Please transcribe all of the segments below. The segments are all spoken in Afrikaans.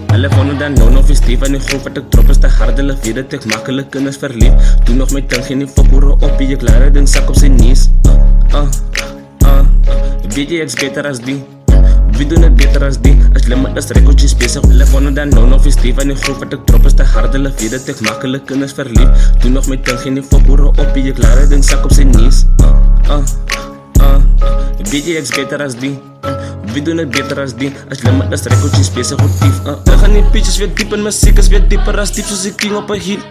Hulle vonden dan nou nog festief en die groep wat ek drop is te hard. Hulle weet dat ek makkelijk in is verlief. Doe nog my ding, geen die fokhoere op. Ek laat het in sak op sy knees. Weet jy ek's beter as die. Wie doen het beter as die. As limit is rekordjes bezig. Hulle vonden dan nou nog festief en die groep wat ek drop is te hard. Hulle weet dat ek makkelijk in is verlief. Doe nog my ding, geen die fokhoere op. Ek laat het in sak op sy knees. Weet jy ek's beter as die. Wie doen het beter as die. As limit is rekordjes bezig op dief. Ek gaan die pitches weer diep in muziek. Is weer dieper as diep soos die king op een hiel.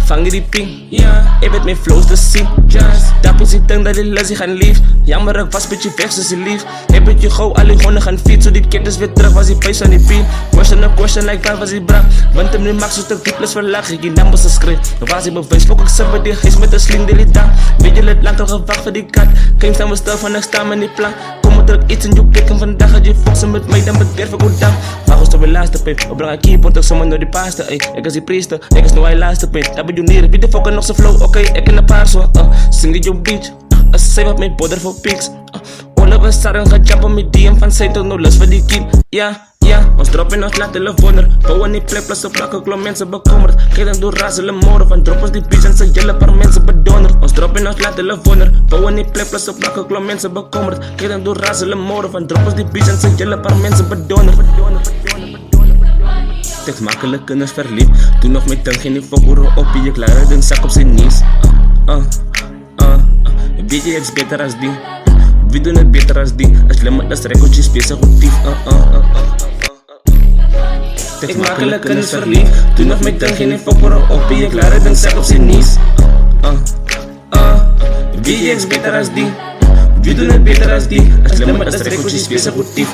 Vang die ping, ek weet my flows te zien. Dat is die ding dat die lazy gaan lief. Jammer ek was beetje weg soos die lief. Ek weet jy gauw al die honde gaan fiets. So die ketens weer terug was die pijs aan die pien. Question like waar was die bra. Want hem nie maak soos ek die plus verlag. Ek die naam was geskryf. Was die bewys, fok ek sit by die huis met een sling die dag. Weet jy het lang al gewacht vir die kat. Kijk staan we stil van ek sta met die plan. Kom moet er iets in jou blik en vandag het jy foksen met my. Dan bederf ek goed dan. Wacht ons tot my laatste pijp. Op breng ek keyboard, ek sommer nou die paaste. Ek is die priester, ek is nou hy laatste pijp. Dat bedoel wie de fokken nog zo flow, oké, ik in een paar zo. Sing dit jouw beach, save up mijn border voor pics. All of a sudden gaat jump op mijn DM van zij tot no lust voor die kiel. Ja, ons drop in ons laat hulle wonder. Bouwen die plek plus op plakken, klom mensen bekommerd. Geef dan door razelen moren, van drop ons die beach en ze jelle paar mensen bedonderd. Ons drop in ons laat hulle wonder. Bouwen die plek plus op plakken, klom mensen bekommerd. Geef dan door razelen moren, van drop ons die beach en ze jelle paar mensen bedonderd. Ek makkelijk in is verlief. Doe nog my ding, geen die fokhoere op. Ek laat het in sak op sy knees. Weet jy ek's beter as die. Wie doen het beter as die. As limit is rekordjes bezig op dief. Ek makkelijk in is verlief. Doe nog my ding, geen die fokhoere op. Ek laat het in sak op sy knees. Weet jy ek's beter as die. Wie doen het beter as die. As limit is rekordjes bezig op dief.